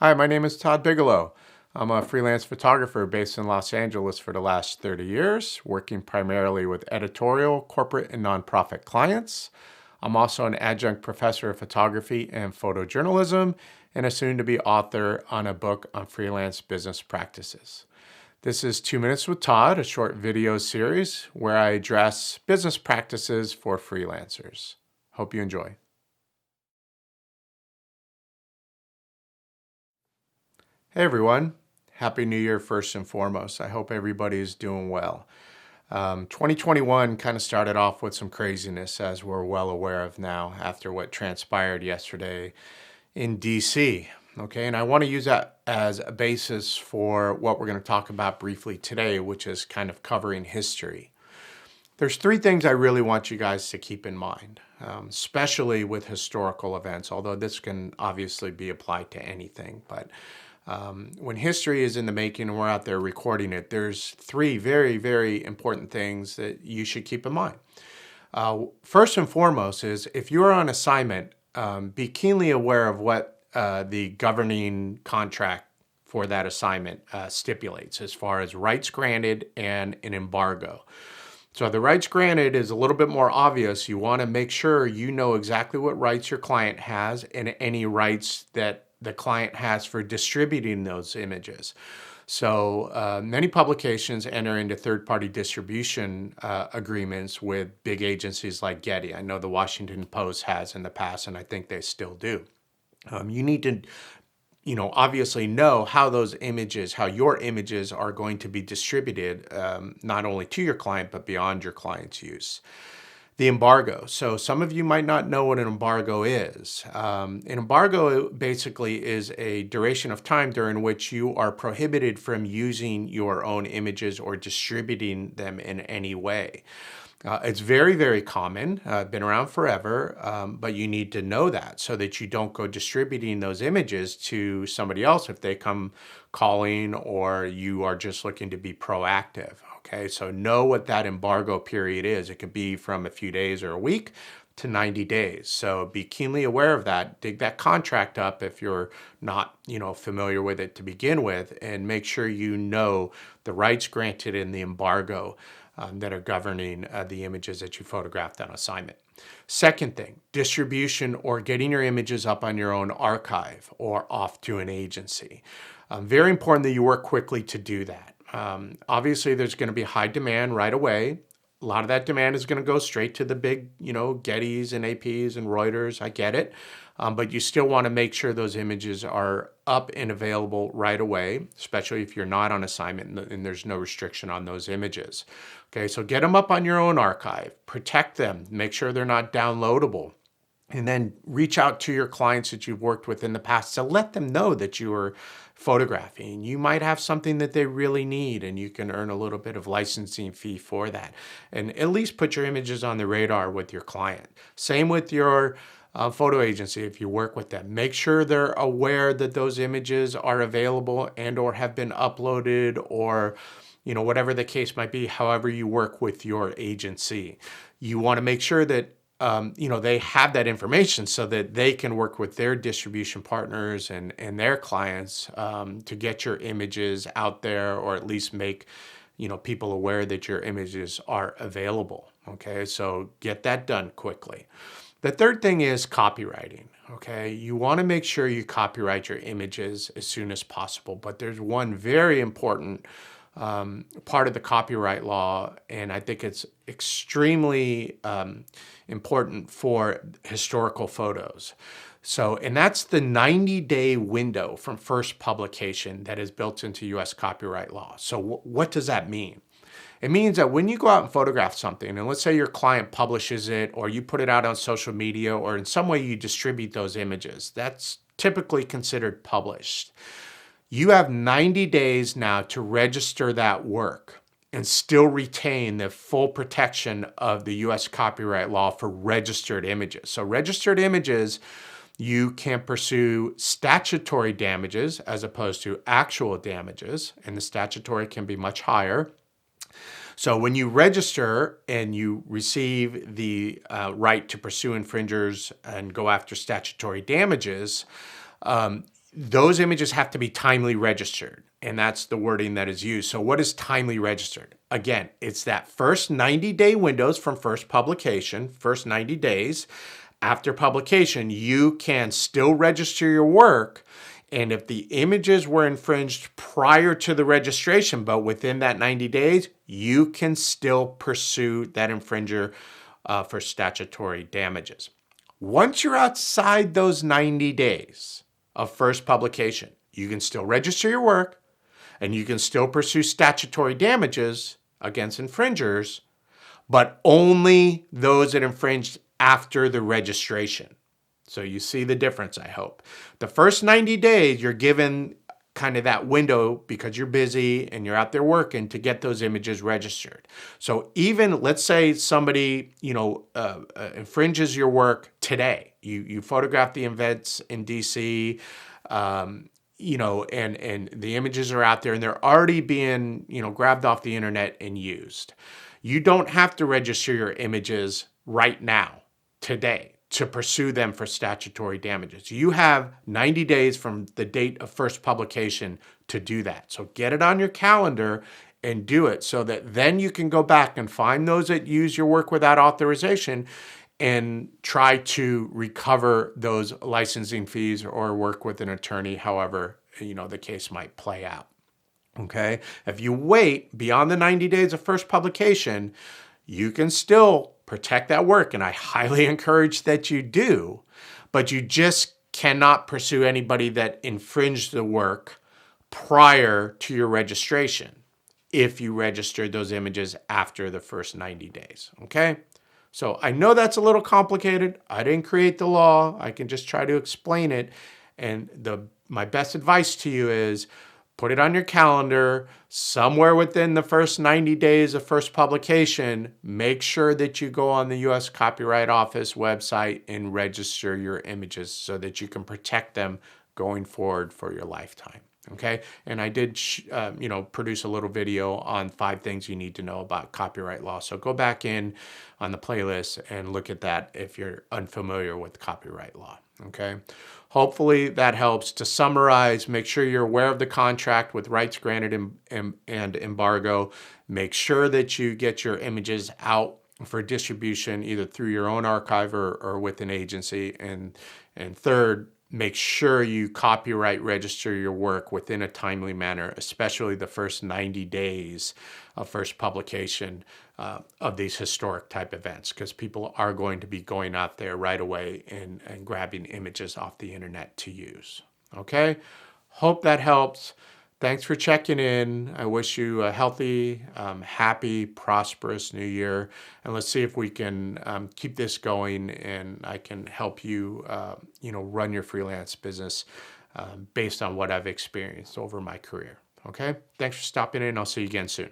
Hi, my name is Todd Bigelow. I'm a freelance photographer based in Los Angeles for the last 30 years, working primarily with editorial, corporate, and nonprofit clients. I'm also an adjunct professor of photography and photojournalism and a soon-to-be author on a book on freelance business practices. This is 2 Minutes with Todd, a short video series where I address business practices for freelancers. Hope you enjoy. Hey everyone, Happy New Year first and foremost. I hope everybody is doing well. 2021 kind of started off with some craziness, as we're well aware of now after what transpired yesterday in DC. Okay, and I want to use that as a basis for what we're going to talk about briefly today, which is kind of covering history. There's three things I really want you guys to keep in mind, especially with historical events, although this can obviously be applied to anything. But when history is in the making and we're out there recording it, there's three very, very important things that you should keep in mind. First and foremost is if you're on assignment, be keenly aware of what the governing contract for that assignment stipulates as far as rights granted and an embargo. So the rights granted is a little bit more obvious. You want to make sure you know exactly what rights your client has and any rights that the client has for distributing those images. So many publications enter into third-party distribution agreements with big agencies like Getty. I know the Washington Post has in the past, and I think they still do. You need to obviously know how those images, how your images are going to be distributed, not only to your client, but beyond your client's use. The embargo. So some of you might not know what an embargo is. An embargo basically is a duration of time during which you are prohibited from using your own images or distributing them in any way. It's very, very common, been around forever, but you need to know that so that you don't go distributing those images to somebody else if they come calling or you are just looking to be proactive. Okay, so know what that embargo period is. It could be from a few days or a week to 90 days. So be keenly aware of that. Dig that contract up if you're not, familiar with it to begin with, and make sure you know the rights granted in the embargo that are governing the images that you photographed on assignment. Second thing, distribution or getting your images up on your own archive or off to an agency. Very important that you work quickly to do that. Obviously, there's going to be high demand right away. A lot of that demand is going to go straight to the big, Gettys and APs and Reuters. I get it. But you still want to make sure those images are up and available right away, especially if you're not on assignment and there's no restriction on those images. Okay, so get them up on your own archive, protect them, make sure they're not downloadable. And then reach out to your clients that you've worked with in the past to let them know that you are photographing. You might have something that they really need and you can earn a little bit of licensing fee for that. And at least put your images on the radar with your client. Same with your photo agency if you work with them. Make sure they're aware that those images are available and or have been uploaded or whatever the case might be, however you work with your agency. You want to make sure that they have that information so that they can work with their distribution partners and their clients to get your images out there, or at least make, people aware that your images are available. Okay, so get that done quickly. The third thing is copywriting. Okay, you want to make sure you copyright your images as soon as possible, but there's one very important part of the copyright law, and I think it's extremely important for historical photos. So, and that's the 90-day window from first publication that is built into U.S. copyright law. So what does that mean? It means that when you go out and photograph something, and let's say your client publishes it, or you put it out on social media, or in some way you distribute those images, that's typically considered published. You have 90 days now to register that work and still retain the full protection of the U.S. copyright law for registered images. So registered images, you can pursue statutory damages as opposed to actual damages, and the statutory can be much higher. So when you register and you receive the right to pursue infringers and go after statutory damages, those images have to be timely registered. And that's the wording that is used. So what is timely registered? Again, it's that first 90-day windows from first publication, first 90 days. After publication, you can still register your work. And if the images were infringed prior to the registration, but within that 90 days, you can still pursue that infringer for statutory damages. Once you're outside those 90 days of first publication, you can still register your work and you can still pursue statutory damages against infringers, but only those that infringed after the registration. So you see the difference, I hope. The first 90 days, you're given kind of that window because you're busy and you're out there working to get those images registered. So even, let's say somebody, infringes your work today. You photograph the events in DC, and the images are out there and they're already being, grabbed off the internet and used. You don't have to register your images right now, today, to pursue them for statutory damages. You have 90 days from the date of first publication to do that. So get it on your calendar and do it so that then you can go back and find those that use your work without authorization and try to recover those licensing fees or work with an attorney, however, the case might play out. Okay? If you wait beyond the 90 days of first publication, you can still protect that work, and I highly encourage that you do, but you just cannot pursue anybody that infringed the work prior to your registration if you registered those images after the first 90 days, okay? So I know that's a little complicated. I didn't create the law. I can just try to explain it, and my best advice to you is put it on your calendar somewhere within the first 90 days of first publication. Make sure that you go on the U.S. Copyright Office website and register your images so that you can protect them going forward for your lifetime. Okay? And I did, produce a little video on 5 things you need to know about copyright law. So go back in on the playlist and look at that if you're unfamiliar with copyright law. Okay? Hopefully that helps. To summarize, make sure you're aware of the contract with rights granted and embargo. Make sure that you get your images out for distribution either through your own archive or with an agency. And third, make sure you copyright register your work within a timely manner, especially the first 90 days of first publication of these historic type events, because people are going to be going out there right away and grabbing images off the internet to use. Okay? Hope that helps. Thanks for checking in. I wish you a healthy, happy, prosperous new year. And let's see if we can keep this going and I can help you, run your freelance business based on what I've experienced over my career. Okay? Thanks for stopping in. I'll see you again soon.